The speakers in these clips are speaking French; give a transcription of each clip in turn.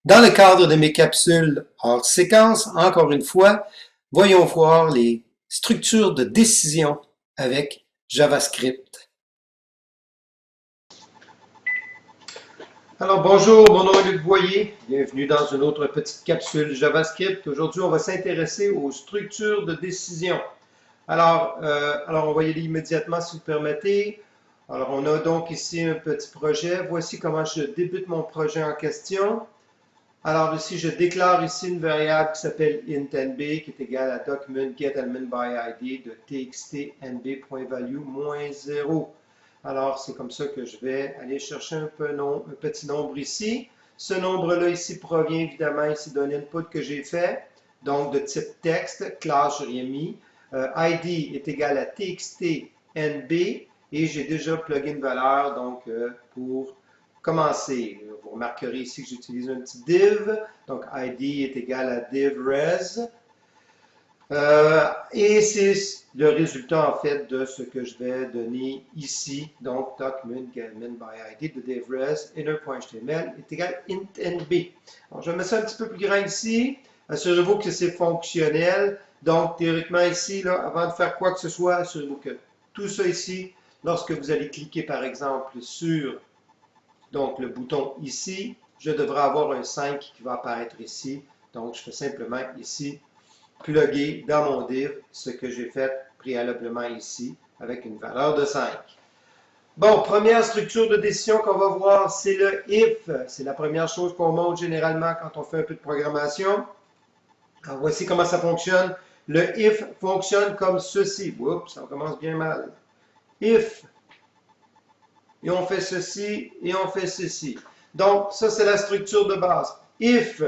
Dans le cadre de mes capsules hors séquence, encore une fois, voyons voir les structures de décision avec JavaScript. Alors bonjour, mon nom est Luc Boyer, bienvenue dans une autre petite capsule JavaScript. Aujourd'hui, on va s'intéresser aux structures de décision. Alors, on va y aller immédiatement si vous permettez. Alors, on a donc ici un petit projet. Voici comment je débute mon projet en question. Alors ici, je déclare ici une variable qui s'appelle intnb qui est égale à document_get_element_by_id de txt nb.value-0. Alors c'est comme ça que je vais aller chercher un petit nombre ici. Ce nombre-là ici provient évidemment ici d'un input que j'ai fait, donc de type texte, classe je rien mis. id est égal à txt nb et j'ai déjà plugué une valeur donc pour commencer. Vous remarquerez ici que j'utilise un petit div, donc id est égal à div_res. Et c'est le résultat en fait de ce que je vais donner ici, donc document_get_element_by_id de div_res inner.html est égal à intnb. Alors, je vais mettre ça un petit peu plus grand ici. Assurez-vous que c'est fonctionnel. Donc, théoriquement ici, là, avant de faire quoi que ce soit, assurez-vous que tout ça ici, lorsque vous allez cliquer par exemple sur donc le bouton ici, je devrais avoir un 5 qui va apparaître ici. Donc, je fais simplement ici plugger dans mon div ce que j'ai fait préalablement ici avec une valeur de 5. Bon, première structure de décision qu'on va voir, c'est le if. C'est la première chose qu'on montre généralement quand on fait un peu de programmation. Alors, voici comment ça fonctionne. Le if fonctionne comme ceci. Oups, ça commence bien mal. If, et on fait ceci, et on fait ceci. Donc, ça, c'est la structure de base. If,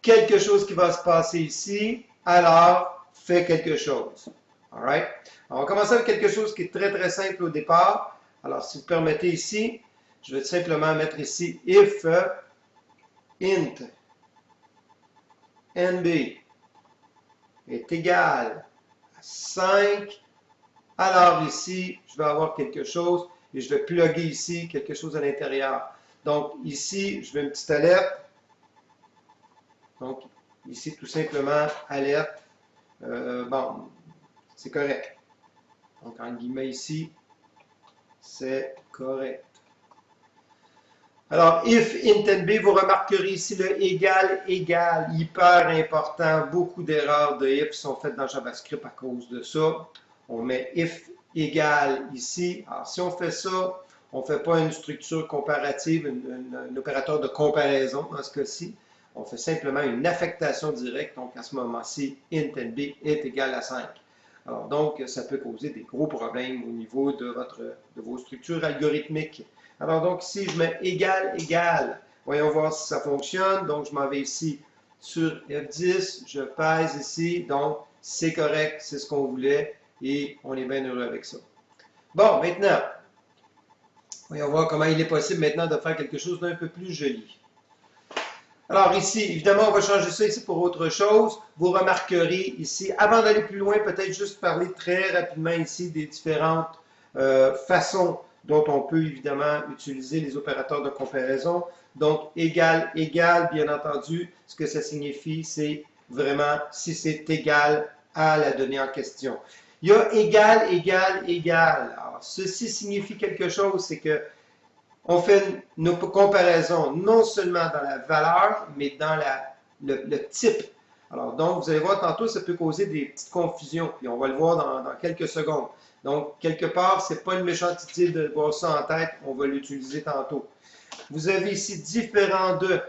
quelque chose qui va se passer ici, alors, fais quelque chose. All right? On va commencer avec quelque chose qui est très, très simple au départ. Alors, si vous permettez ici, je vais simplement mettre ici if int nb est égal à 5. Alors ici, je vais avoir quelque chose et je vais plugger ici quelque chose à l'intérieur. Donc ici, je vais une petite alerte. Donc ici, tout simplement, alerte. Bon, c'est correct. Donc en guillemets ici, c'est correct. Alors, if intnb, vous remarquerez ici le égal, hyper important. Beaucoup d'erreurs de if sont faites dans JavaScript à cause de ça. On met if égal ici. Alors, si on fait ça, on ne fait pas une structure comparative, un opérateur de comparaison dans ce cas-ci. On fait simplement une affectation directe. Donc, à ce moment-ci, intnb est égal à 5. Alors, donc, ça peut causer des gros problèmes au niveau de vos structures algorithmiques. Alors, donc, ici, je mets égal, égal. Voyons voir si ça fonctionne. Donc, je m'en vais ici sur F10. Je pèse ici. Donc, c'est correct. C'est ce qu'on voulait. Et on est bien heureux avec ça. Bon, maintenant, voyons voir comment il est possible maintenant de faire quelque chose d'un peu plus joli. Alors ici, évidemment, on va changer ça ici pour autre chose. Vous remarquerez ici, avant d'aller plus loin, peut-être juste parler très rapidement ici des différentes façons dont on peut évidemment utiliser les opérateurs de comparaison. Donc, égal, égal, bien entendu, ce que ça signifie, c'est vraiment si c'est égal à la donnée en question. Il y a égal, égal, égal. Alors, ceci signifie quelque chose, c'est que on fait une comparaison non seulement dans la valeur, mais dans le type. Alors, donc, vous allez voir tantôt, ça peut causer des petites confusions, puis on va le voir dans quelques secondes. Donc, quelque part, ce n'est pas une méchante idée de voir ça en tête, on va l'utiliser tantôt. Vous avez ici différent de.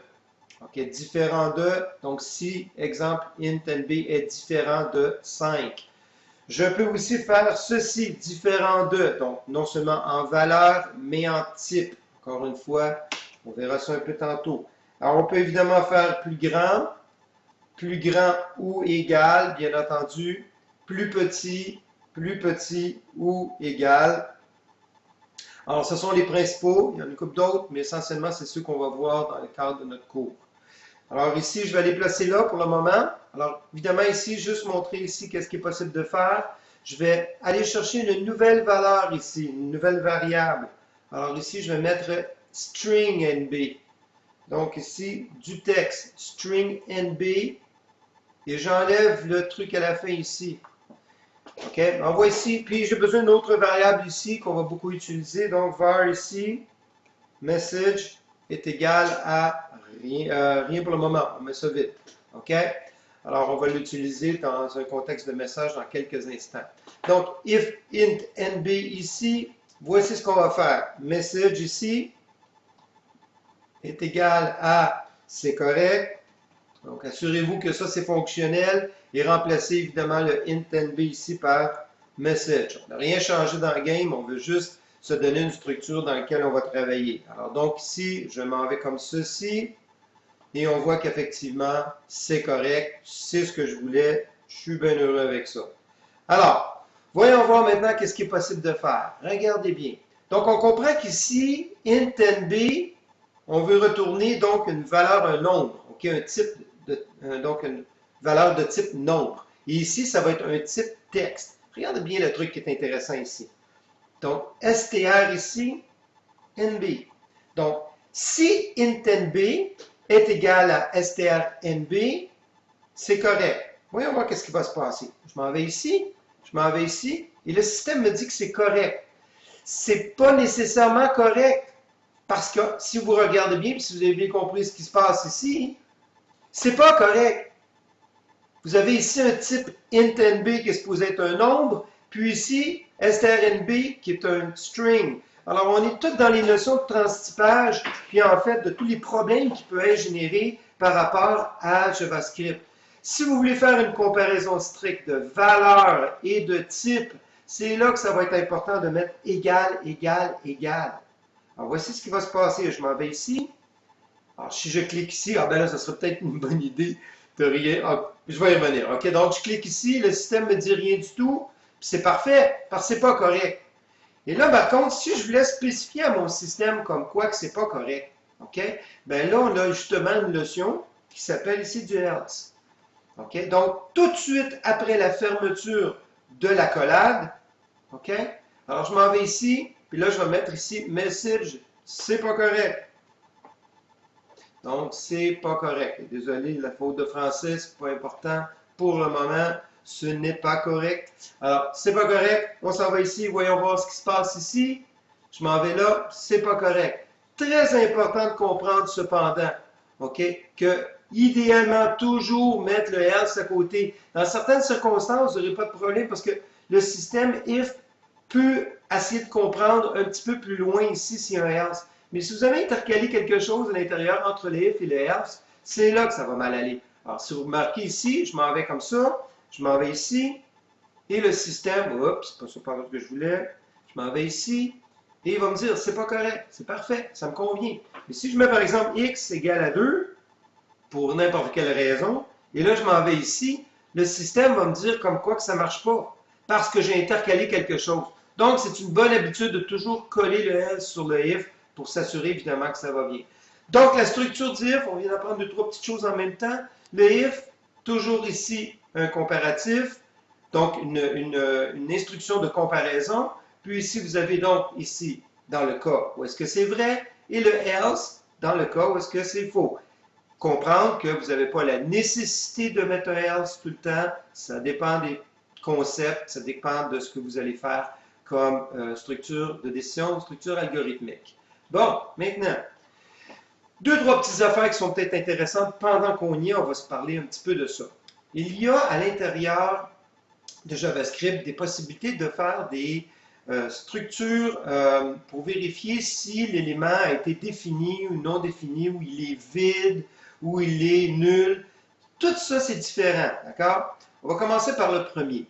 OK, différent de. Donc, si, exemple, int nb est différent de 5. Je peux aussi faire ceci, différent de. Donc, non seulement en valeur, mais en type. Encore une fois, on verra ça un peu tantôt. Alors, on peut évidemment faire plus grand ou égal, bien entendu, plus petit ou égal. Alors, ce sont les principaux. Il y en a une couple d'autres, mais essentiellement, c'est ceux qu'on va voir dans le cadre de notre cours. Alors ici, je vais les placer là pour le moment. Alors évidemment ici, juste montrer ici qu'est-ce qui est possible de faire. Je vais aller chercher une nouvelle valeur ici, une nouvelle variable. Alors ici, je vais mettre string nb. Donc ici, du texte, string NB, et j'enlève le truc à la fin ici. OK, on voit ici, puis j'ai besoin d'une autre variable ici qu'on va beaucoup utiliser. Donc, var ici, message est égal à rien pour le moment. On met ça vite. OK? Alors, on va l'utiliser dans un contexte de message dans quelques instants. Donc, if int nb ici, voici ce qu'on va faire. Message ici est égal à c'est correct. Donc, assurez-vous que ça, c'est fonctionnel et remplacez évidemment le int nb ici par message. On n'a rien changé dans le game, on veut juste se donner une structure dans laquelle on va travailler. Alors, donc ici, je m'en vais comme ceci et on voit qu'effectivement, c'est correct, c'est ce que je voulais, je suis bien heureux avec ça. Alors, voyons voir maintenant qu'est-ce qui est possible de faire. Regardez bien. Donc, on comprend qu'ici, int nb, on veut retourner donc une valeur, un nombre, ok, un type donc une valeur de type nombre. Et ici, ça va être un type texte. Regardez bien le truc qui est intéressant ici. Donc, str ici, nb. Donc, si int nb est égal à strnb, c'est correct. Voyons voir qu'est-ce qui va se passer. Je m'en vais ici, je m'en vais ici, et le système me dit que c'est correct. C'est pas nécessairement correct, parce que si vous regardez bien, puis si vous avez bien compris ce qui se passe ici, c'est pas correct. Vous avez ici un type intNB qui est supposé être un nombre, puis ici strNB qui est un string. Alors, on est tous dans les notions de transtypage, puis en fait, de tous les problèmes qui peuvent être générés par rapport à JavaScript. Si vous voulez faire une comparaison stricte de valeur et de type, c'est là que ça va être important de mettre égal, égal, égal. Alors, voici ce qui va se passer. Je m'en vais ici. Alors, si je clique ici, ah ben là, ça serait peut-être une bonne idée de rien. Ah, je vais y revenir. OK, donc je clique ici, le système ne me dit rien du tout. C'est parfait, parce que c'est pas correct. Et là, par contre, si je voulais spécifier à mon système comme quoi que c'est pas correct, OK, ben là, on a justement une notion qui s'appelle ici du else. OK, donc tout de suite après la fermeture de l'accolade, OK, alors je m'en vais ici, puis là, je vais mettre ici message, c'est pas correct. Donc, c'est pas correct. Désolé, la faute de français, c'est pas important. Pour le moment, ce n'est pas correct. Alors, c'est pas correct. On s'en va ici. Voyons voir ce qui se passe ici. Je m'en vais là. C'est pas correct. Très important de comprendre cependant, OK, que idéalement, toujours mettre le else à côté. Dans certaines circonstances, vous n'aurez pas de problème parce que le système if peut essayer de comprendre un petit peu plus loin ici s'il y a un else. Mais si vous avez intercalé quelque chose à l'intérieur entre le if et le else, c'est là que ça va mal aller. Alors, si vous remarquez ici, je m'en vais comme ça, je m'en vais ici, et le système, oups, c'est pas ce que je voulais, je m'en vais ici, et il va me dire, c'est pas correct, c'est parfait, ça me convient. Mais si je mets par exemple x égale à 2, pour n'importe quelle raison, et là je m'en vais ici, le système va me dire comme quoi que ça ne marche pas, parce que j'ai intercalé quelque chose. Donc, c'est une bonne habitude de toujours coller le else sur le if pour s'assurer évidemment que ça va bien. Donc, la structure d'if, on vient d'apprendre deux, trois petites choses en même temps. Le if, toujours ici, un comparatif, donc une instruction de comparaison. Puis ici, vous avez donc ici, dans le cas où est-ce que c'est vrai, et le else, dans le cas où est-ce que c'est faux. Comprendre que vous n'avez pas la nécessité de mettre un else tout le temps, ça dépend des concepts, ça dépend de ce que vous allez faire comme structure de décision, structure algorithmique. Bon, maintenant, deux, trois petites affaires qui sont peut-être intéressantes. Pendant qu'on y est, on va se parler un petit peu de ça. Il y a à l'intérieur de JavaScript des possibilités de faire des structures pour vérifier si l'élément a été défini ou non défini, ou il est vide, ou il est nul. Tout ça, c'est différent, d'accord? On va commencer par le premier.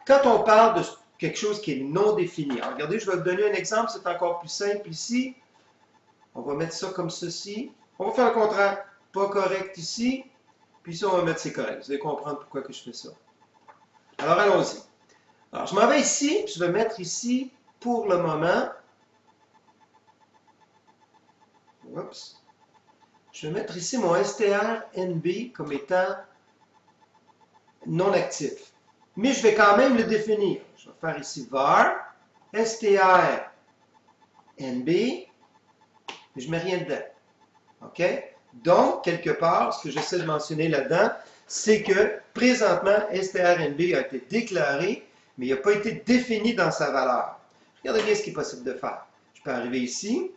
Quand on parle de quelque chose qui est non défini, alors regardez, je vais vous donner un exemple, c'est encore plus simple ici. On va mettre ça comme ceci. On va faire le contraire. Pas correct ici. Puis ici, on va mettre c'est correct. Vous allez comprendre pourquoi que je fais ça. Alors, allons-y. Alors, je m'en vais ici. Puis je vais mettre ici, pour le moment. Oups. Je vais mettre ici mon strnb comme étant non actif. Mais je vais quand même le définir. Je vais faire ici var strnb. Mais je ne mets rien dedans. OK? Donc, quelque part, ce que j'essaie de mentionner là-dedans, c'est que présentement, strNB a été déclaré, mais il n'a pas été défini dans sa valeur. Regardez bien ce qui est possible de faire. Je peux arriver ici,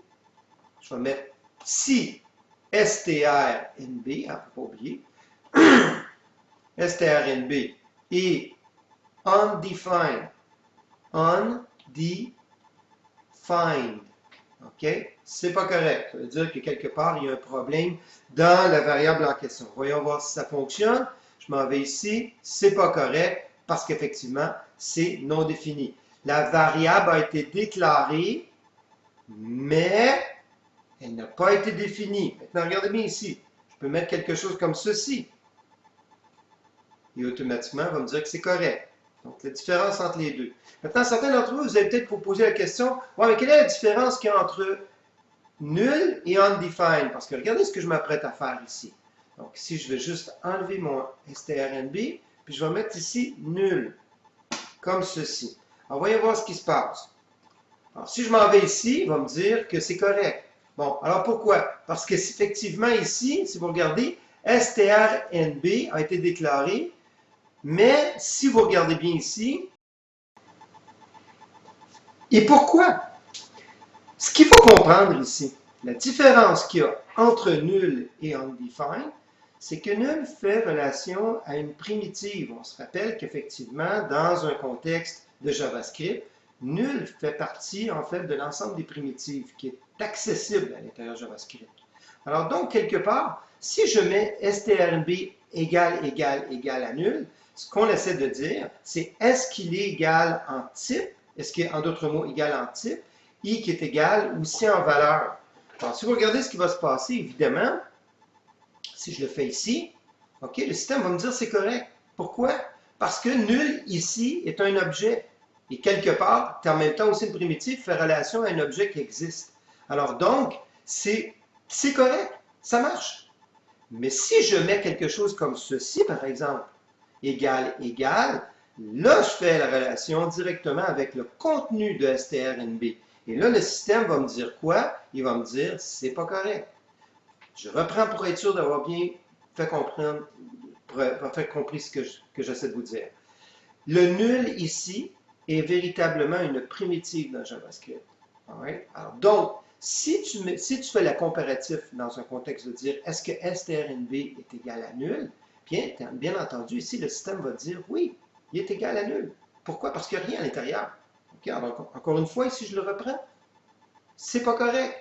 je vais mettre si strNB, il ne faut pas oublier, strNB est undefined, OK? C'est pas correct. Ça veut dire que quelque part, il y a un problème dans la variable en question. Voyons voir si ça fonctionne. Je m'en vais ici. C'est pas correct parce qu'effectivement, c'est non défini. La variable a été déclarée, mais elle n'a pas été définie. Maintenant, regardez bien ici. Je peux mettre quelque chose comme ceci. Et automatiquement, il va me dire que c'est correct. Donc, la différence entre les deux. Maintenant, certains d'entre vous, vous allez peut-être vous poser la question, ouais, mais quelle est la différence qu'il y a entre nul et undefined? Parce que regardez ce que je m'apprête à faire ici. Donc, ici, je vais juste enlever mon strNB, puis je vais mettre ici nul, comme ceci. Alors, voyons voir ce qui se passe. Alors, si je m'en vais ici, il va me dire que c'est correct. Bon, alors pourquoi? Parce que effectivement, ici, si vous regardez, strNB a été déclaré, mais si vous regardez bien ici, et pourquoi? Ce qu'il faut comprendre ici, la différence qu'il y a entre nul et undefined, c'est que nul fait relation à une primitive. On se rappelle qu'effectivement, dans un contexte de JavaScript, nul fait partie en fait de l'ensemble des primitives qui est accessible à l'intérieur de JavaScript. Alors donc, quelque part, si je mets strnb égale à nul, ce qu'on essaie de dire, c'est est-ce qu'il est égal en type, est-ce qu'il est en d'autres mots égal en type, i qui est égal aussi en valeur. Alors, si vous regardez ce qui va se passer, évidemment, si je le fais ici, OK, le système va me dire c'est correct. Pourquoi? Parce que nul ici est un objet. Et quelque part, en même temps aussi une primitive fait relation à un objet qui existe. Alors donc, c'est correct, ça marche. Mais si je mets quelque chose comme ceci, par exemple, égal, là, je fais la relation directement avec le contenu de strnb. Et là, le système va me dire quoi? Il va me dire, c'est pas correct. Je reprends pour être sûr d'avoir bien fait comprendre, compris ce que j'essaie de vous dire. Le nul ici est véritablement une primitive dans JavaScript. Right? Alors, donc, si tu fais la comparatif dans un contexte de dire est-ce que strnb est égal à nul, bien entendu, ici, le système va dire oui, il est égal à nul. Pourquoi? Parce qu'il n'y a rien à l'intérieur. Okay? Alors, encore une fois, ici, je le reprends. C'est pas correct.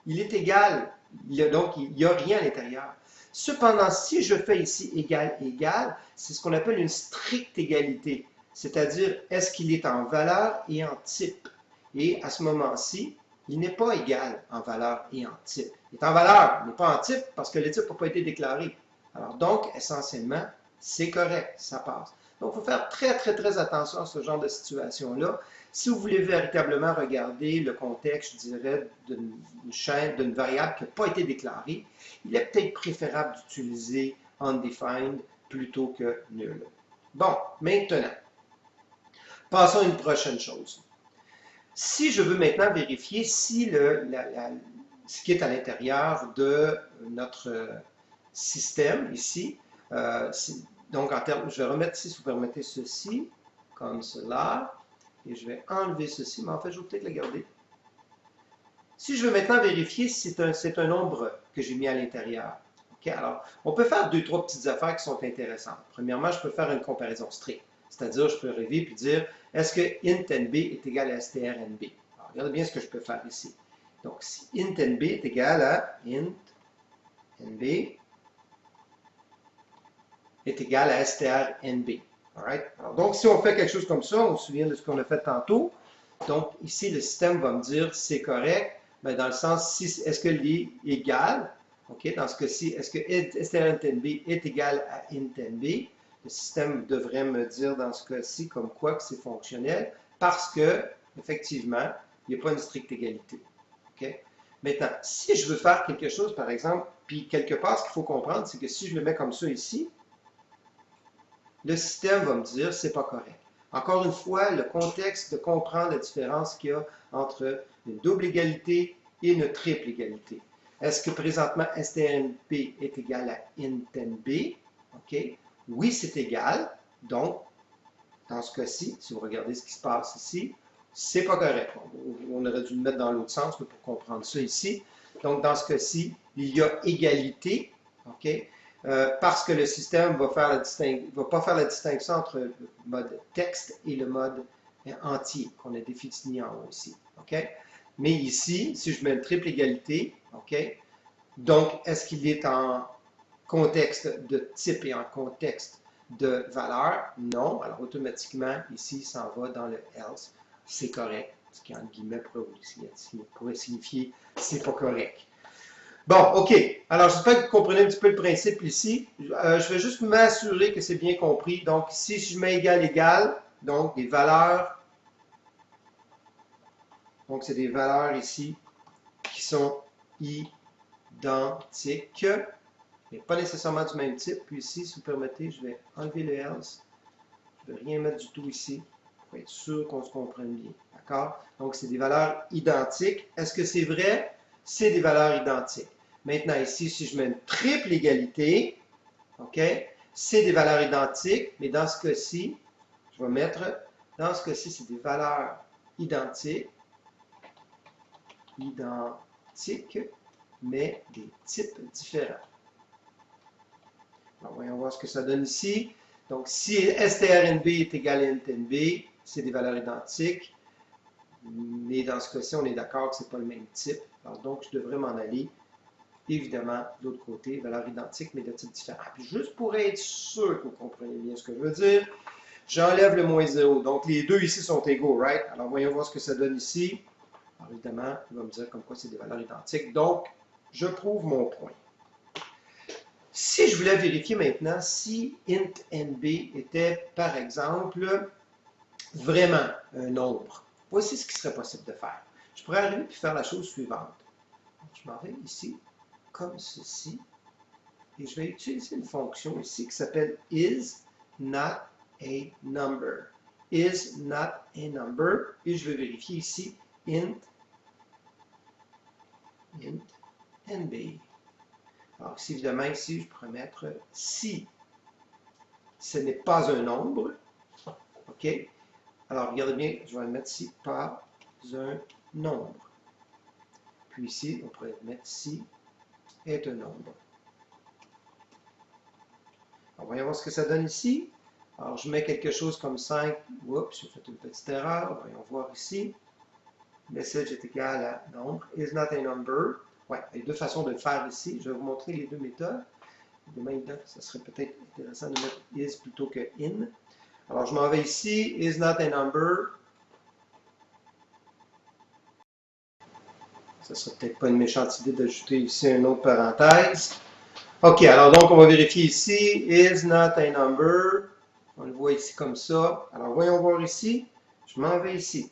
Il est égal. Donc, il n'y a rien à l'intérieur. Cependant, si je fais ici égal, c'est ce qu'on appelle une stricte égalité. C'est-à-dire, est-ce qu'il est en valeur et en type? Et à ce moment-ci, il n'est pas égal en valeur et en type. Il est en valeur, il n'est pas en type parce que le type n'a pas été déclaré. Alors donc, essentiellement, c'est correct, ça passe. Donc, il faut faire très attention à ce genre de situation-là. Si vous voulez véritablement regarder le contexte, je dirais, d'une chaîne, d'une variable qui n'a pas été déclarée, il est peut-être préférable d'utiliser undefined plutôt que nul. Bon, maintenant, passons à une prochaine chose. Si je veux maintenant vérifier si ce qui est à l'intérieur de notre système ici, donc en termes, je vais remettre ici, si vous permettez, ceci, comme cela, et je vais enlever ceci, mais en fait, je vais peut-être le garder. Si je veux maintenant vérifier si c'est un nombre que j'ai mis à l'intérieur, okay? Alors, on peut faire deux, trois petites affaires qui sont intéressantes. Premièrement, je peux faire une comparaison stricte. C'est-à-dire, je peux arriver et dire, est-ce que intnb est égal à strnb? Alors, regardez bien ce que je peux faire ici. Donc, si intnb est égal à intnb est égal à strnb. Alright? Alors, donc, si on fait quelque chose comme ça, on se souvient de ce qu'on a fait tantôt. Donc, ici, le système va me dire c'est correct, mais dans le sens, si, est-ce que l'I est égal? OK, dans ce cas-ci, est-ce que strnb est égal à intnb? Le système devrait me dire dans ce cas-ci comme quoi que c'est fonctionnel parce que, effectivement, il n'y a pas une stricte égalité. OK? Maintenant, si je veux faire quelque chose, par exemple, puis quelque part, ce qu'il faut comprendre, c'est que si je le mets comme ça ici, le système va me dire c'est pas correct. Encore une fois, le contexte de comprendre la différence qu'il y a entre une double égalité et une triple égalité. Est-ce que présentement strnb est égal à intnb? OK. Oui, c'est égal. Donc, dans ce cas-ci, si vous regardez ce qui se passe ici, c'est pas correct. On aurait dû le mettre dans l'autre sens pour comprendre ça ici. Donc, dans ce cas-ci, il y a égalité, OK? Parce que le système va pas faire la distinction entre le mode texte et le mode entier qu'on a défini en haut ici, OK? Mais ici, si je mets une triple égalité, OK? Donc, est-ce qu'il est en contexte de type et en contexte de valeur? Non. Alors, automatiquement, ici, il s'en va dans le else. C'est correct. Ce qui, entre guillemets, pourrait signifier c'est pas correct. Bon, OK. Alors, j'espère que vous comprenez un petit peu le principe ici. Je vais juste m'assurer que c'est bien compris. Donc, ici, si je mets égal, égal, donc des valeurs. Donc, c'est des valeurs ici qui sont identiques, mais pas nécessairement du même type. Puis ici, si vous permettez, je vais enlever le else. Je ne vais rien mettre du tout ici pour être sûr qu'on se comprenne bien. D'accord? Donc, c'est des valeurs identiques. Est-ce que c'est vrai? C'est des valeurs identiques. Maintenant, ici, si je mets une triple égalité, OK, c'est des valeurs identiques, mais dans ce cas-ci, je vais mettre, dans ce cas-ci, c'est des valeurs identiques, mais des types différents. Alors, voyons voir ce que ça donne ici. Donc, si strnb est égal à intnb, c'est des valeurs identiques, mais dans ce cas-ci, on est d'accord que ce n'est pas le même type. Alors, donc, je devrais m'en aller, évidemment, de l'autre côté, valeurs identiques, mais de type différent. Puis, juste pour être sûr que vous comprenez bien ce que je veux dire, j'enlève le moins 0. Donc, les deux ici sont égaux, right? Alors, voyons voir ce que ça donne ici. Alors, évidemment, il va me dire comme quoi c'est des valeurs identiques. Donc, je prouve mon point. Si je voulais vérifier maintenant si intnb était, par exemple, vraiment un nombre, voici ce qui serait possible de faire. Je pourrais arriver et faire la chose suivante. Je m'en vais ici, comme ceci, et je vais utiliser une fonction ici qui s'appelle isNotANumber. isNotANumber, et je vais vérifier ici intnb. Alors, ici, évidemment, ici, je pourrais mettre si ce n'est pas un nombre. OK? Alors, regardez bien, je vais le mettre ici, pas un nombre. Puis ici, on pourrait mettre si est un nombre. Alors, voyons voir ce que ça donne ici. Alors, je mets quelque chose comme 5. Oups, j'ai fait une petite erreur. Voyons voir ici. Message est égal à nombre. Is not a number. Ouais, il y a deux façons de le faire ici. Je vais vous montrer les deux méthodes. Évidemment, ça serait peut-être intéressant de mettre is plutôt que in. Alors, je m'en vais ici. Is not a number. Ça serait peut-être pas une méchante idée d'ajouter ici une autre parenthèse. OK, alors donc, on va vérifier ici. Is not a number. On le voit ici comme ça. Alors, voyons voir ici. Je m'en vais ici.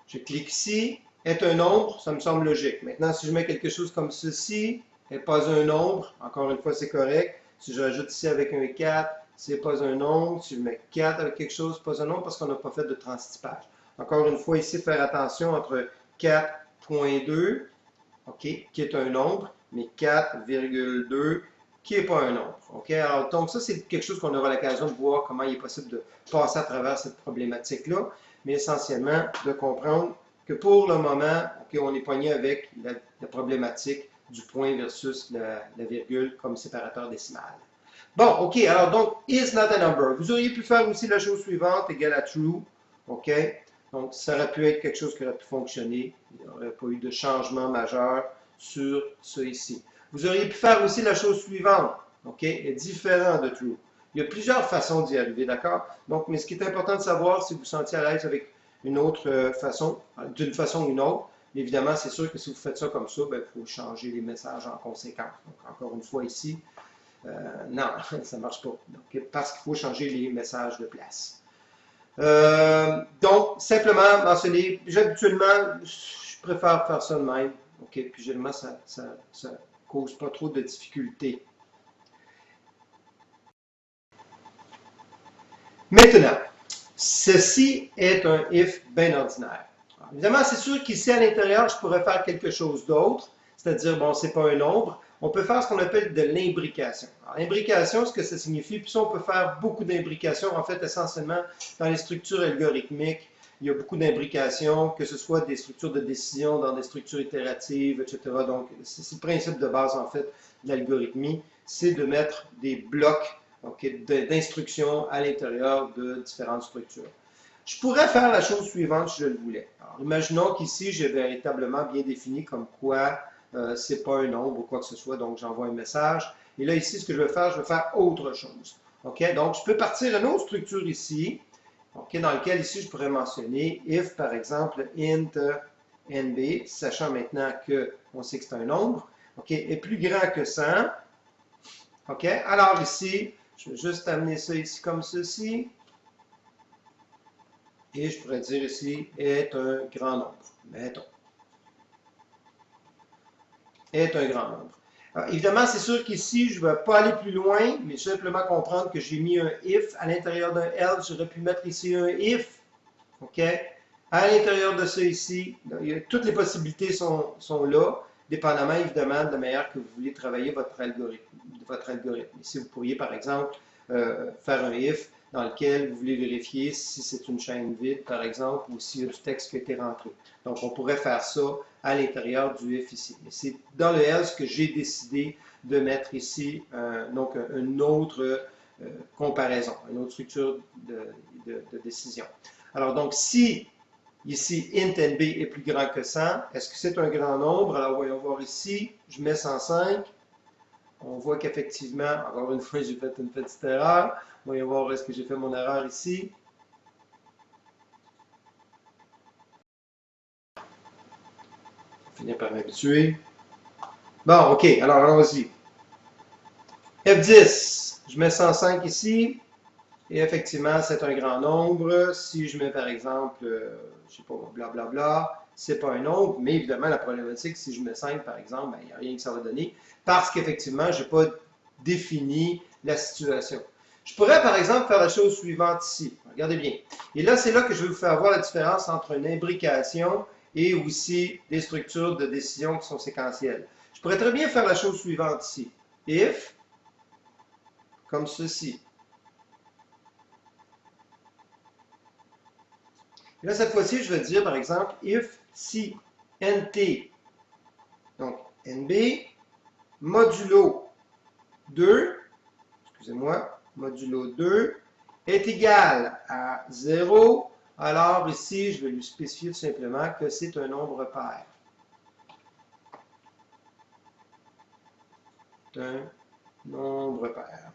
Je clique ici. Est un nombre, ça me semble logique. Maintenant, si je mets quelque chose comme ceci, n'est pas un nombre, encore une fois, c'est correct. Si je rajoute ici avec un 4, c'est pas un nombre. Si je mets 4 avec quelque chose, c'est pas un nombre parce qu'on n'a pas fait de transtypage. Encore une fois, ici, faire attention entre 4.2, OK, qui est un nombre, mais 4,2, qui n'est pas un nombre. OK, alors, donc ça, c'est quelque chose qu'on aura l'occasion de voir comment il est possible de passer à travers cette problématique-là, mais essentiellement de comprendre que pour le moment, okay, on est poigné avec la problématique du point versus la virgule comme séparateur décimal. Bon, OK, alors donc, is not a number. Vous auriez pu faire aussi la chose suivante, égale à true. OK, donc ça aurait pu être quelque chose qui aurait pu fonctionner. Il n'y aurait pas eu de changement majeur sur ça ici. Vous auriez pu faire aussi la chose suivante. OK, est différent de true. Il y a plusieurs façons d'y arriver, d'accord? Donc, mais ce qui est important de savoir, si vous vous sentiez à l'aise avec une autre façon, d'une façon ou une autre. Mais évidemment, c'est sûr que si vous faites ça comme ça, il faut changer les messages en conséquence. Donc, encore une fois ici, non, ça ne marche pas. Donc, parce qu'il faut changer les messages de place. Donc, simplement mentionner, habituellement, je préfère faire ça de même. OK, puis généralement, ça cause pas trop de difficultés. Maintenant, ceci est un if bien ordinaire. Alors, évidemment, c'est sûr qu'ici à l'intérieur, je pourrais faire quelque chose d'autre, c'est-à-dire, bon, c'est pas un nombre, on peut faire ce qu'on appelle de l'imbrication. L'imbrication, ce que ça signifie, puis ça, on peut faire beaucoup d'imbrications, en fait, essentiellement, dans les structures algorithmiques, il y a beaucoup d'imbrications, que ce soit des structures de décision, dans des structures itératives, etc. Donc, c'est le principe de base, en fait, de l'algorithmie, c'est de mettre des blocs d'instructions à l'intérieur de différentes structures. Je pourrais faire la chose suivante si je le voulais. Alors, imaginons qu'ici, j'ai véritablement bien défini comme quoi c'est pas un nombre ou quoi que ce soit, donc j'envoie un message. Et là, ici, ce que je vais faire autre chose. OK? Donc, je peux partir d'une autre structure ici, OK, dans laquelle ici, je pourrais mentionner if, par exemple, int nb, sachant maintenant qu'on sait que c'est un nombre, OK, est plus grand que 100. OK? Alors ici, je vais juste amener ça ici comme ceci. Et je pourrais dire ici, est un grand nombre. Mettons. Est un grand nombre. Alors, évidemment, c'est sûr qu'ici, je ne vais pas aller plus loin, mais simplement comprendre que j'ai mis un if à l'intérieur d'un else. J'aurais pu mettre ici un if. OK? À l'intérieur de ça ici, toutes les possibilités sont là, dépendamment évidemment de la manière que vous voulez travailler votre algorithme. Ici, vous pourriez par exemple faire un if dans lequel vous voulez vérifier si c'est une chaîne vide, par exemple, ou s'il y a du texte qui a été rentré. Donc, on pourrait faire ça à l'intérieur du if ici. Et c'est dans le else que j'ai décidé de mettre ici donc une autre comparaison, une autre structure de décision. Alors, donc, si ici int nb est plus grand que 100, est-ce que c'est un grand nombre? Alors, voyons voir ici, je mets 105. On voit qu'effectivement, encore une fois, j'ai fait une petite erreur. Voyons voir où est-ce que j'ai fait mon erreur ici. Je vais finir par m'habituer. Bon, OK, alors allons-y. F10, je mets 105 ici. Et effectivement, c'est un grand nombre. Si je mets par exemple, je sais pas, blablabla, c'est pas un nombre, mais évidemment, la problématique, si je mets 5 par exemple, il n'y a rien que ça va donner, parce qu'effectivement, je n'ai pas défini la situation. Je pourrais par exemple faire la chose suivante ici. Regardez bien. Et là, c'est là que je vais vous faire voir la différence entre une imbrication et aussi des structures de décision qui sont séquentielles. Je pourrais très bien faire la chose suivante ici. If, comme ceci. Et là, cette fois-ci, je vais dire, par exemple, if si nt, donc nb, modulo 2, excusez-moi, modulo 2, est égal à 0, alors ici, je vais lui spécifier tout simplement que c'est un nombre pair. C'est un nombre pair.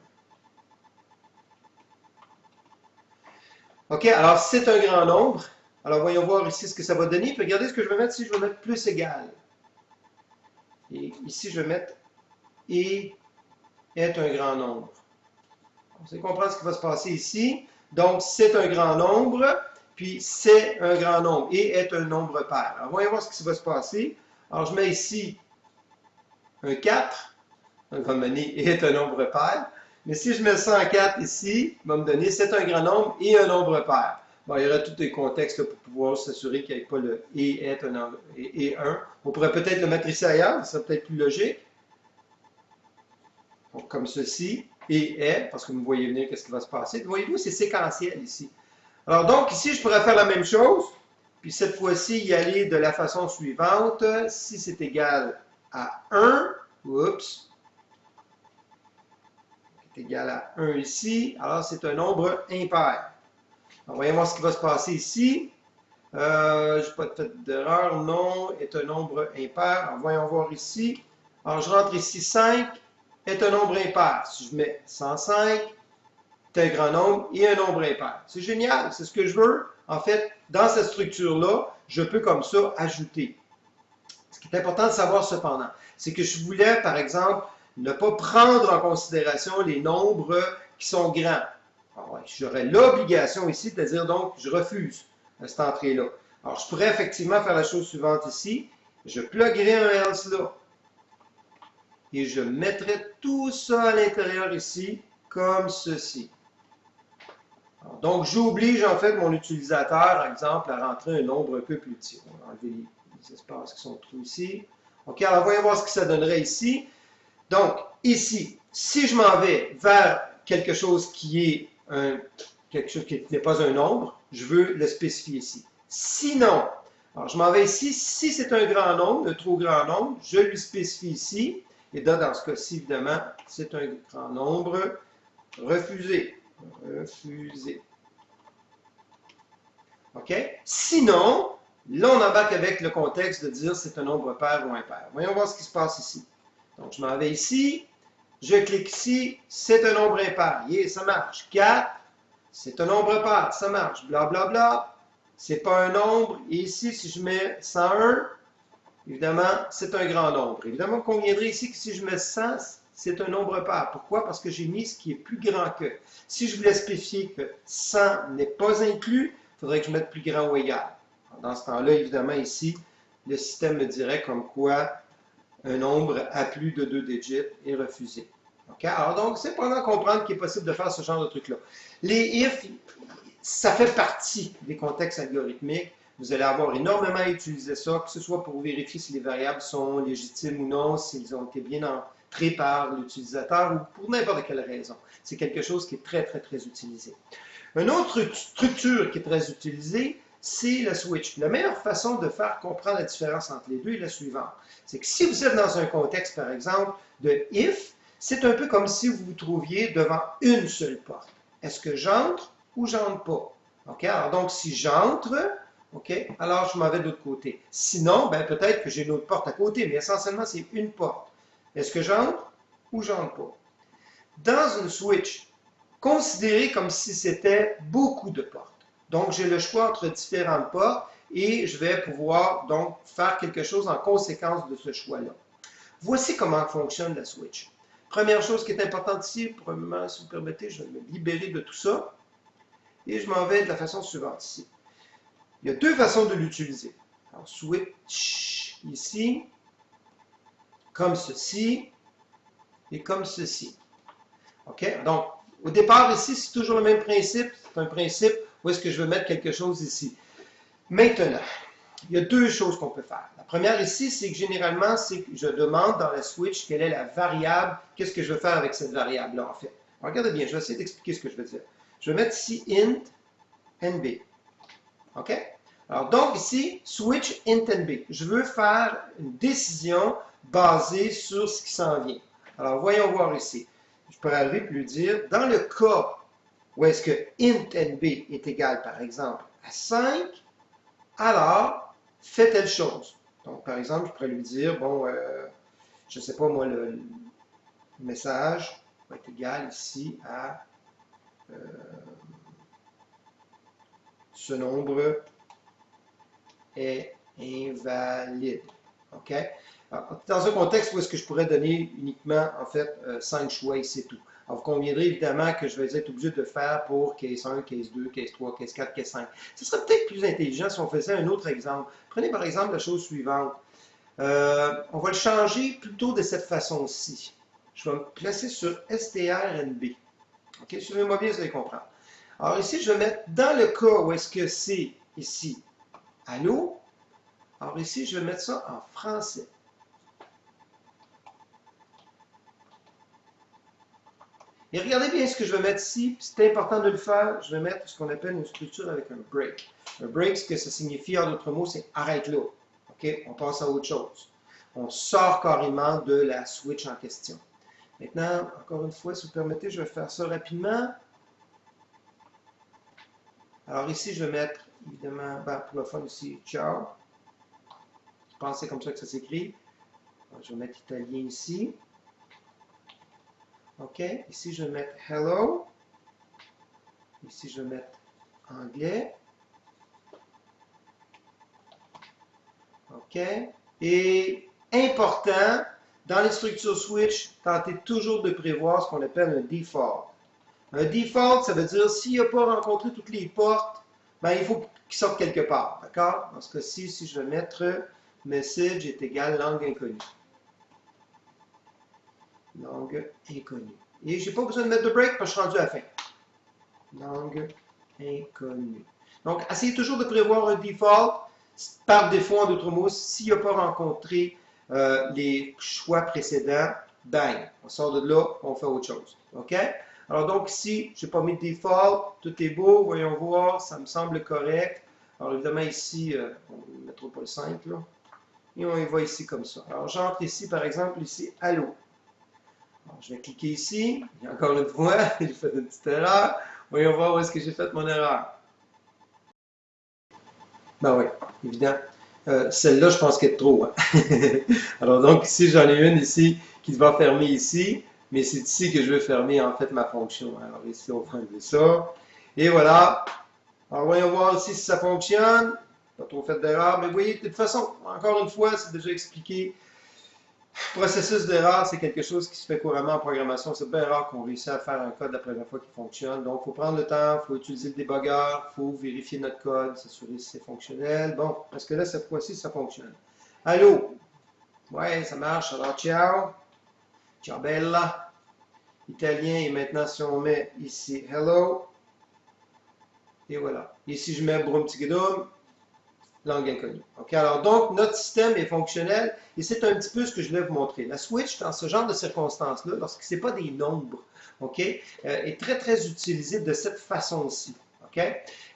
OK, alors c'est un grand nombre. Alors, voyons voir ici ce que ça va donner. Puis regardez ce que je vais mettre ici. Je vais mettre plus égal. Et ici, je vais mettre et est un grand nombre. On sait comprendre ce qui va se passer ici. Donc, c'est un grand nombre, puis c'est un grand nombre et est un nombre pair. Alors, voyons voir ce qui va se passer. Alors, je mets ici un 4. Donc, il va me donner et est un nombre pair. Mais si je mets 104 ici, il va me donner c'est un grand nombre et un nombre pair. Bon, il y aura tous les contextes pour pouvoir s'assurer qu'il n'y ait pas le et est un nombre et 1. On pourrait peut-être le mettre ici ailleurs, ça serait peut-être plus logique. Donc, comme ceci, et est, parce que vous voyez venir qu'est-ce qui va se passer. Voyez-vous, c'est séquentiel ici. Alors donc, ici, je pourrais faire la même chose, puis cette fois-ci, y aller de la façon suivante. Si c'est égal à 1, oups, c'est égal à 1 ici, alors c'est un nombre impair. Alors, voyons voir ce qui va se passer ici. Je n'ai pas fait d'erreur, non, est un nombre impair. Alors, voyons voir ici. Alors, je rentre ici 5, est un nombre impair. Si je mets 105, c'est un grand nombre et un nombre impair. C'est génial, c'est ce que je veux. En fait, dans cette structure-là, je peux comme ça ajouter. Ce qui est important de savoir cependant, c'est que je voulais, par exemple, ne pas prendre en considération les nombres qui sont grands. J'aurais l'obligation ici de dire donc, je refuse cette entrée-là. Alors, je pourrais effectivement faire la chose suivante ici. Je pluguerai un else là. Et je mettrai tout ça à l'intérieur ici, comme ceci. Alors, donc, j'oblige en fait mon utilisateur, par exemple, à rentrer un nombre un peu plus petit. On va enlever les espaces qui sont trop ici. OK, alors voyons voir ce que ça donnerait ici. Donc, ici, si je m'en vais vers quelque chose qui est quelque chose qui n'est pas un nombre, je veux le spécifier ici. Sinon, alors je m'en vais ici, si c'est un grand nombre, un trop grand nombre, je lui spécifie ici, et là, dans ce cas-ci, évidemment, c'est un grand nombre, refusé. Refusé. OK? Sinon, là, on embarque avec le contexte de dire c'est un nombre pair ou impair. Voyons voir ce qui se passe ici. Donc, je m'en vais ici, je clique ici, c'est un nombre impair. Yeah, ça marche. 4, c'est un nombre pair, ça marche. Blablabla, bla, bla. C'est pas un nombre. Et ici, si je mets 101, évidemment, c'est un grand nombre. Évidemment, on conviendrait ici que si je mets 100, c'est un nombre pair. Pourquoi? Parce que j'ai mis ce qui est plus grand que. Si je voulais spécifier que 100 n'est pas inclus, il faudrait que je mette plus grand ou égal. Dans ce temps-là, évidemment, ici, le système me dirait comme quoi un nombre à plus de 2 digits est refusé. Okay? Alors donc, c'est pendant comprendre qu'il est possible de faire ce genre de truc-là. Les if, ça fait partie des contextes algorithmiques. Vous allez avoir énormément utilisé ça, que ce soit pour vérifier si les variables sont légitimes ou non, s'ils ont été bien entrés par l'utilisateur ou pour n'importe quelle raison. C'est quelque chose qui est très, très, très utilisé. Une autre structure qui est très utilisée, c'est le switch. La meilleure façon de faire comprendre la différence entre les deux est la suivante. C'est que si vous êtes dans un contexte, par exemple, de if, c'est un peu comme si vous vous trouviez devant une seule porte. Est-ce que j'entre ou j'entre pas? OK? Alors donc, si j'entre, OK, alors je m'en vais de l'autre côté. Sinon, ben, peut-être que j'ai une autre porte à côté, mais essentiellement, c'est une porte. Est-ce que j'entre ou j'entre pas? Dans une switch, considérez comme si c'était beaucoup de portes. Donc, j'ai le choix entre différentes portes et je vais pouvoir donc faire quelque chose en conséquence de ce choix-là. Voici comment fonctionne la switch. Première chose qui est importante ici, premièrement, si vous permettez, je vais me libérer de tout ça et je m'en vais de la façon suivante ici. Il y a deux façons de l'utiliser. Alors, switch ici, comme ceci et comme ceci. OK? Donc, au départ, ici, c'est toujours le même principe. C'est un principe où est-ce que je veux mettre quelque chose ici. Maintenant, il y a deux choses qu'on peut faire. La première ici, c'est que généralement, c'est que je demande dans la switch quelle est la variable, qu'est-ce que je veux faire avec cette variable-là, en fait. Alors, regardez bien, je vais essayer d'expliquer ce que je veux dire. Je vais mettre ici int nb. OK? Alors, donc ici, switch int nb. Je veux faire une décision basée sur ce qui s'en vient. Alors, voyons voir ici. Je pourrais arriver et lui dire, dans le cas où est-ce que int nb est égal, par exemple, à 5, alors, fais telle chose. Donc, par exemple, je pourrais lui dire, bon, je ne sais pas moi, le message va être égal ici à ce nombre est invalide. OK? Alors, dans un contexte où est-ce que je pourrais donner uniquement, en fait, 5 choix et c'est tout. Alors, vous conviendrez évidemment que je vais être obligé de faire pour case 1, case 2, case 3, case 4, case 5. Ce serait peut-être plus intelligent si on faisait un autre exemple. Prenez par exemple la chose suivante. On va le changer plutôt de cette façon-ci. Je vais me placer sur strnb. OK? Suivez-moi bien, vous allez comprendre. Alors ici, je vais mettre dans le cas où est-ce que c'est ici allô. Alors ici, je vais mettre ça en français. Et regardez bien ce que je vais mettre ici, c'est important de le faire, je vais mettre ce qu'on appelle une structure avec un break. Un break, ce que ça signifie, en d'autres mots, c'est arrête là. OK? On passe à autre chose. On sort carrément de la switch en question. Maintenant, encore une fois, si vous permettez, je vais faire ça rapidement. Alors ici, je vais mettre, évidemment, pour le fun ici, ciao. Je pense que c'est comme ça que ça s'écrit. Je vais mettre italien ici. OK. Ici, je vais mettre hello. Ici, je vais mettre anglais. OK. Et important, dans les structures switch, tentez toujours de prévoir ce qu'on appelle un default. Un default, ça veut dire s'il n'a pas rencontré toutes les portes, ben, il faut qu'il sorte quelque part. D'accord? Dans ce cas-ci, si je vais mettre message est égal langue inconnue. Langue inconnue. Et je n'ai pas besoin de mettre de break parce que je suis rendu à la fin. Langue inconnue. Donc, essayez toujours de prévoir un default par défaut, en d'autres mots, s'il n'a pas rencontré les choix précédents, bang, on sort de là, on fait autre chose. OK? Alors donc ici, je n'ai pas mis de default, tout est beau, voyons voir, ça me semble correct. Alors évidemment ici, on ne mettra pas le 5 là, et on y va ici comme ça. Alors j'entre ici, par exemple, ici, allô. Alors, je vais cliquer ici, et encore une fois, j'ai fait une petite erreur. Voyons voir où est-ce que j'ai fait mon erreur. Ben oui, évident. Celle-là, je pense qu'elle est trop. Hein? Alors donc ici, j'en ai une ici qui va fermer ici, mais c'est ici que je veux fermer en fait ma fonction. Alors ici, on va enlever ça. Et voilà. Alors voyons voir ici si ça fonctionne. Pas trop fait d'erreur, mais vous voyez, de toute façon, encore une fois, c'est déjà expliqué. Processus d'erreur, c'est quelque chose qui se fait couramment en programmation. C'est bien rare qu'on réussisse à faire un code la première fois qui fonctionne. Donc, il faut prendre le temps, il faut utiliser le débogueur, il faut vérifier notre code, s'assurer si c'est fonctionnel. Bon, parce que là, cette fois-ci, ça fonctionne. Allô? Ouais, ça marche. Alors, ciao. Ciao, bella. Italien. Et maintenant, si on met ici hello. Et voilà. Et si je mets brum tigidum, langue inconnue. OK? Alors, donc, notre système est fonctionnel et c'est un petit peu ce que je voulais vous montrer. La switch, dans ce genre de circonstances-là, lorsque ce n'est pas des nombres, OK, est très, très utilisée de cette façon-ci. OK?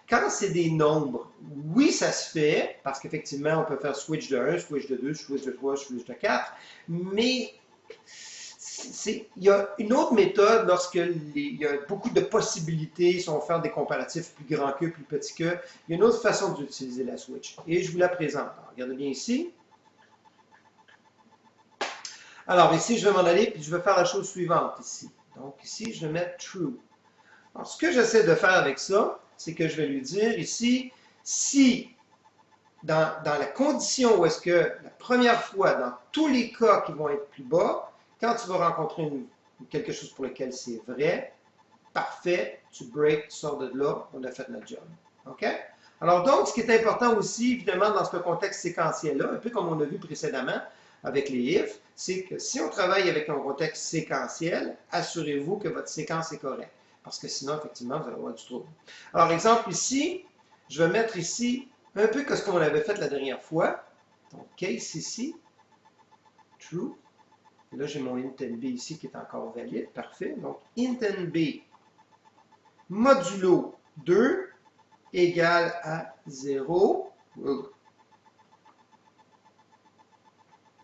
Quand c'est des nombres, oui, ça se fait, parce qu'effectivement, on peut faire switch de 1, switch de 2, switch de 3, switch de 4, mais il y a une autre méthode lorsque il y a beaucoup de possibilités, si on fait des comparatifs plus grands que, plus petits que, il y a une autre façon d'utiliser la switch. Et je vous la présente. Alors, regardez bien ici. Alors, ici, je vais m'en aller, puis je vais faire la chose suivante ici. Donc, ici, je vais mettre true. Alors, ce que j'essaie de faire avec ça, c'est que je vais lui dire ici, si dans la condition où est-ce que la première fois, dans tous les cas qui vont être plus bas, quand tu vas rencontrer quelque chose pour lequel c'est vrai, parfait, tu break, tu sors de là, on a fait notre job. OK? Alors donc, ce qui est important aussi, évidemment, dans ce contexte séquentiel-là, un peu comme on a vu précédemment avec les if, c'est que si on travaille avec un contexte séquentiel, assurez-vous que votre séquence est correcte. Parce que sinon, effectivement, vous allez avoir du trouble. Alors, exemple ici, je vais mettre ici un peu comme ce qu'on avait fait la dernière fois. Donc, case ici, true. Et là, j'ai mon intnB ici qui est encore valide. Parfait. Donc, intnB modulo 2 égale à 0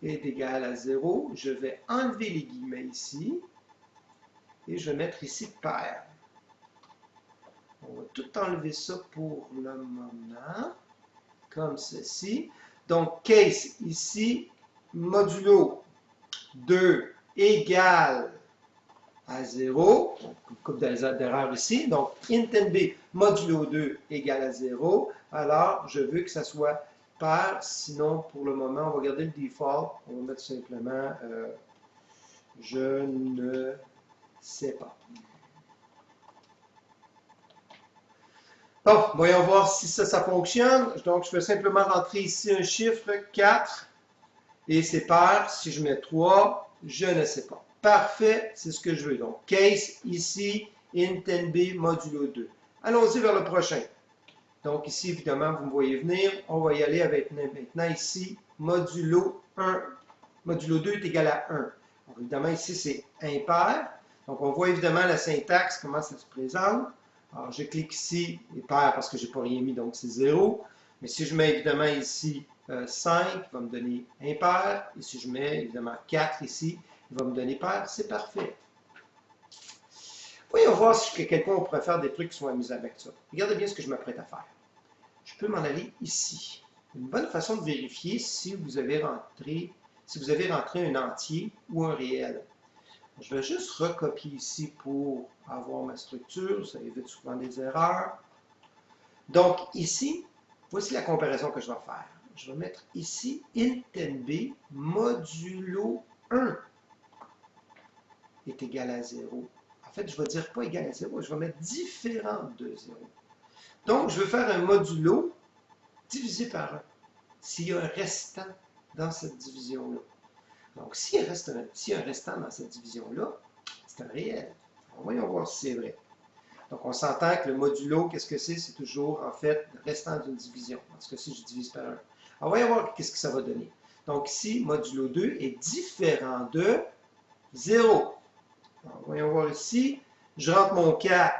est égal à 0. Je vais enlever les guillemets ici et je vais mettre ici pair. On va tout enlever ça pour le moment, comme ceci. Donc, case ici, modulo 2 égale à 0. Donc, une couple d'erreurs ici. Donc, intnB modulo 2 égale à 0. Alors, je veux que ça soit pair. Sinon, pour le moment, on va garder le default. On va mettre simplement je ne sais pas. Bon, voyons voir si ça fonctionne. Donc, je vais simplement rentrer ici un chiffre 4 et c'est pair. Si je mets 3, je ne sais pas. Parfait, c'est ce que je veux. Donc, case ici, intnB modulo 2. Allons-y vers le prochain. Donc, ici, évidemment, vous me voyez venir. On va y aller avec maintenant ici, modulo 1. Modulo 2 est égal à 1. Donc, évidemment, ici, c'est impair. Donc, on voit évidemment la syntaxe, comment ça se présente. Alors, je clique ici, pair parce que je n'ai pas rien mis, donc c'est 0. Mais si je mets évidemment ici 5, il va me donner impair. Et si je mets évidemment 4 ici, il va me donner pair. C'est parfait. Voyons voir si quelqu'un pourrait faire des trucs qui sont amusants avec ça. Regardez bien ce que je m'apprête à faire. Je peux m'en aller ici. Une bonne façon de vérifier si vous avez rentré un entier ou un réel. Je vais juste recopier ici pour avoir ma structure. Ça évite souvent des erreurs. Donc, ici, voici la comparaison que je vais faire. Je vais mettre ici intnB modulo 1 est égal à 0. En fait, je ne vais dire pas égal à 0, je vais mettre différent de 0. Donc, je veux faire un modulo divisé par 1. S'il y a un restant dans cette division-là. Donc, s'il y a un restant dans cette division-là, c'est un réel. Alors, voyons voir si c'est vrai. Donc, on s'entend que le modulo, qu'est-ce que c'est? C'est toujours, en fait, le restant d'une division. Parce que si je divise par 1. Alors, voyons voir qu'est-ce que ça va donner. Donc ici, modulo 2 est différent de 0. Alors, voyons voir ici. Je rentre mon 4,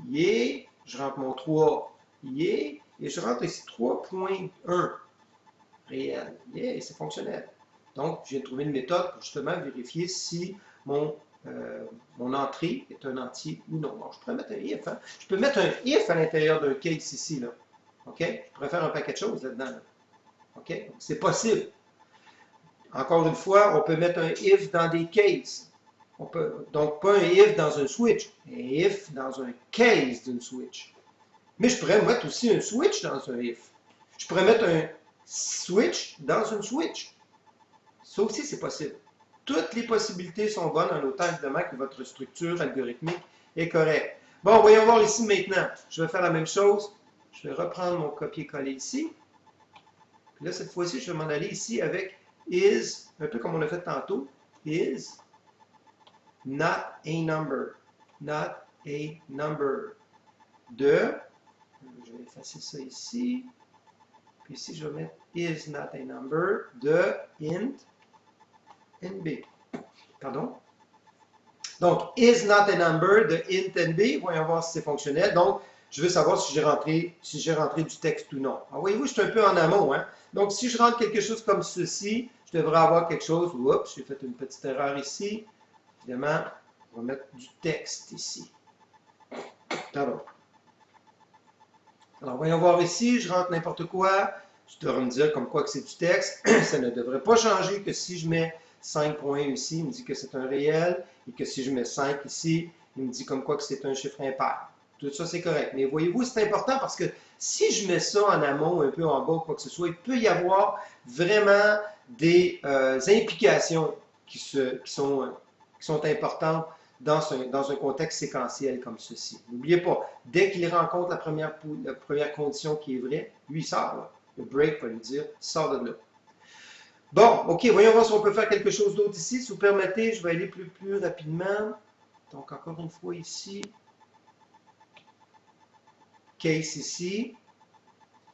yeah. Je rentre mon 3, yeah. Et je rentre ici 3.1 réel. Yeah, c'est fonctionnel. Donc, j'ai trouvé une méthode pour justement vérifier si mon entrée est un entier ou non. Bon, je pourrais mettre un if. Hein? Je peux mettre un if à l'intérieur d'un case ici. Là. OK? Je pourrais faire un paquet de choses là-dedans. Là. OK? C'est possible. Encore une fois, on peut mettre un if dans des cases. Donc, pas un if dans un switch, un if dans un case d'une switch. Mais je pourrais mettre aussi un switch dans un if. Je pourrais mettre un switch dans une switch. Ça aussi, c'est possible. Toutes les possibilités sont bonnes en autant évidemment que votre structure algorithmique est correcte. Bon, voyons voir ici maintenant. Je vais faire la même chose. Je vais reprendre mon copier-coller ici. Puis là, cette fois-ci, je vais m'en aller ici avec is, un peu comme on l'a fait tantôt, is not a number. Not a number. Je vais effacer ça ici. Puis ici, je vais mettre is not a number de int nb. Pardon? Donc, is not a number de int nb. Voyons voir si c'est fonctionnel. Donc, je veux savoir si j'ai rentré du texte ou non. Alors, voyez-vous, je suis un peu en amont. Hein? Donc, si je rentre quelque chose comme ceci, je devrais avoir quelque chose. Oups, j'ai fait une petite erreur ici. Évidemment, on va mettre du texte ici. Pardon. Alors, voyons voir ici, je rentre n'importe quoi. Tu devrais me dire comme quoi que c'est du texte. Ça ne devrait pas changer que si je mets 5 points ici, il me dit que c'est un réel. Et que si je mets 5 ici, il me dit comme quoi que c'est un chiffre impair. Tout ça, c'est correct. Mais voyez-vous, c'est important parce que si je mets ça en amont, un peu en bas, quoi que ce soit, il peut y avoir vraiment des implications qui sont importantes dans un contexte séquentiel comme ceci. N'oubliez pas, dès qu'il rencontre la première condition qui est vraie, lui, il sort. Là. Le break va lui dire, sors de là. Bon, OK, voyons voir si on peut faire quelque chose d'autre ici. Si vous permettez, je vais aller plus rapidement. Donc, encore une fois ici. Case ici.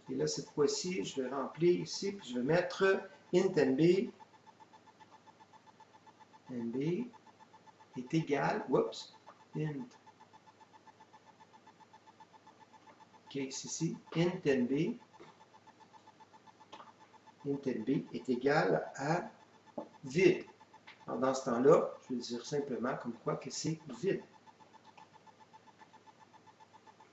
Et là, cette fois-ci, je vais remplir ici, puis je vais mettre int nb. nb est égal, oups, int. Case ici, int nb. int nb est égal à vide. Alors, dans ce temps-là, je vais dire simplement comme quoi que c'est vide.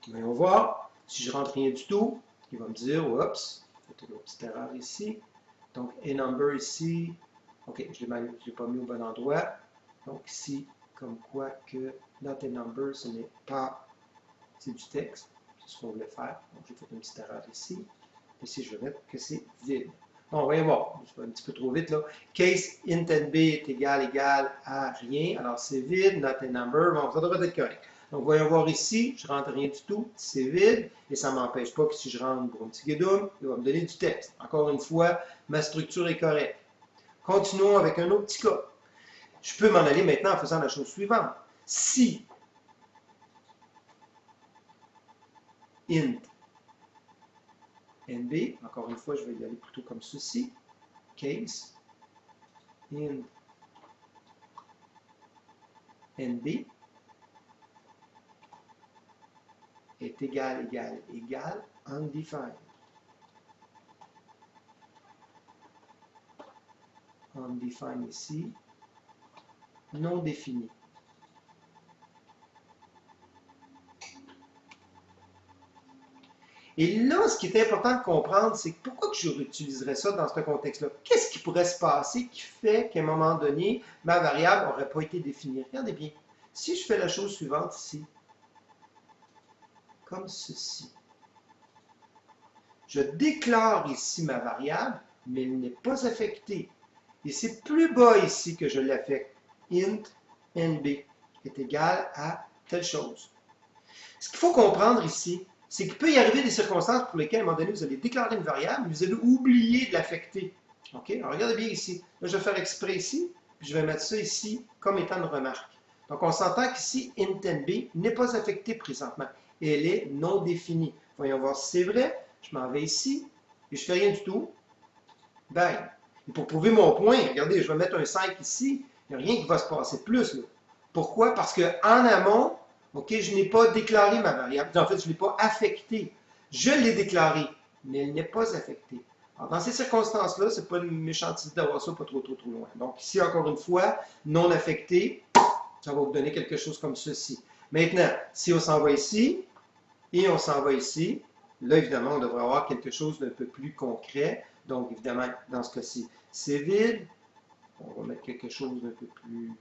Voyons voir. Si je rentre rien du tout, il va me dire, oups, j'ai une petite erreur ici. Donc, a number ici. OK, je ne l'ai pas mis au bon endroit. Donc, ici, comme quoi que not a number, ce n'est pas, c'est du texte. C'est ce qu'on voulait faire. Donc, j'ai fait une petite erreur ici. Ici, je vais mettre que c'est vide. Bon, voyons voir. Je vais un petit peu trop vite là. Case int nb est égal à rien. Alors, c'est vide, not a number. Bon, ça devrait être correct. Donc, voyons voir ici. Je ne rentre rien du tout. C'est vide. Et ça ne m'empêche pas que si je rentre pour un petit guédum, il va me donner du texte. Encore une fois, ma structure est correcte. Continuons avec un autre petit cas. Je peux m'en aller maintenant en faisant la chose suivante. Si int nb, encore une fois, je vais y aller plutôt comme ceci, case int nb est égal undefined. Undefined ici, non défini. Et là, ce qui est important de comprendre, c'est pourquoi que je réutiliserais ça dans ce contexte-là. Qu'est-ce qui pourrait se passer qui fait qu'à un moment donné, ma variable n'aurait pas été définie? Regardez bien. Si je fais la chose suivante ici, comme ceci, je déclare ici ma variable, mais elle n'est pas affectée. Et c'est plus bas ici que je l'affecte. Int nb est égal à telle chose. Ce qu'il faut comprendre ici, c'est qu'il peut y arriver des circonstances pour lesquelles, à un moment donné, vous allez déclarer une variable, mais vous allez oublier de l'affecter. OK? Alors, regardez bien ici. Là, je vais faire exprès ici, puis je vais mettre ça ici comme étant une remarque. Donc, on s'entend qu'ici, int nb n'est pas affectée présentement. Et elle est non définie. Voyons voir si c'est vrai. Je m'en vais ici, et je ne fais rien du tout. Bang! Et pour prouver mon point, regardez, je vais mettre un 5 ici, il n'y a rien qui va se passer de plus, là. Pourquoi? Parce qu'en amont, OK, je n'ai pas déclaré ma variable. En fait, je ne l'ai pas affectée. Je l'ai déclarée, mais elle n'est pas affectée. Alors, dans ces circonstances-là, ce n'est pas une méchante idée d'avoir ça pas trop loin. Donc, ici, encore une fois, non affecté, ça va vous donner quelque chose comme ceci. Maintenant, si on s'en va ici, et on s'en va ici, là, évidemment, on devrait avoir quelque chose d'un peu plus concret. Donc, évidemment, dans ce cas-ci, c'est vide. On va mettre quelque chose d'un peu plus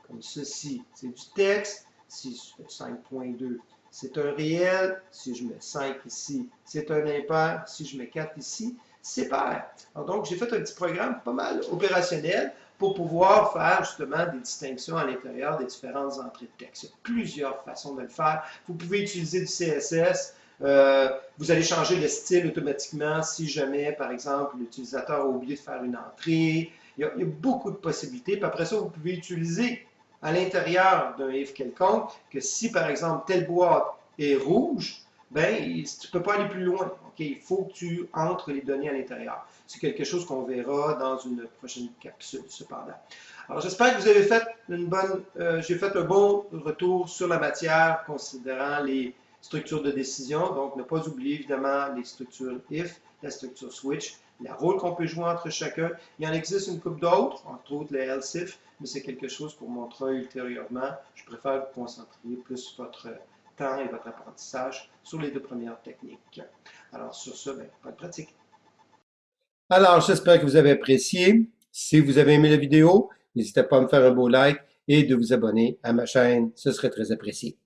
comme ceci. C'est du texte. Si je fais 5.2, c'est un réel. Si je mets 5 ici, c'est un impair. Si je mets 4 ici, c'est pair. Alors donc, j'ai fait un petit programme pas mal opérationnel pour pouvoir faire justement des distinctions à l'intérieur des différentes entrées de texte. Il y a plusieurs façons de le faire. Vous pouvez utiliser du CSS. Vous allez changer le style automatiquement si jamais, par exemple, l'utilisateur a oublié de faire une entrée. Il y a beaucoup de possibilités. Puis après ça, vous pouvez utiliser à l'intérieur d'un if quelconque que si, par exemple, telle boîte est rouge, ben, tu ne peux pas aller plus loin. Okay? Il faut que tu entres les données à l'intérieur. C'est quelque chose qu'on verra dans une prochaine capsule, cependant. Alors, j'espère que vous avez fait j'ai fait un bon retour sur la matière considérant les structures de décision. Donc, ne pas oublier évidemment les structures if, la structure switch, le rôle qu'on peut jouer entre chacun. Il en existe une couple d'autres, entre autres les else if, mais c'est quelque chose qu'on montrera ultérieurement. Je préfère vous concentrer plus votre temps et votre apprentissage sur les deux premières techniques. Alors, sur ce, bonne pratique. Alors, j'espère que vous avez apprécié. Si vous avez aimé la vidéo, n'hésitez pas à me faire un beau like et de vous abonner à ma chaîne. Ce serait très apprécié.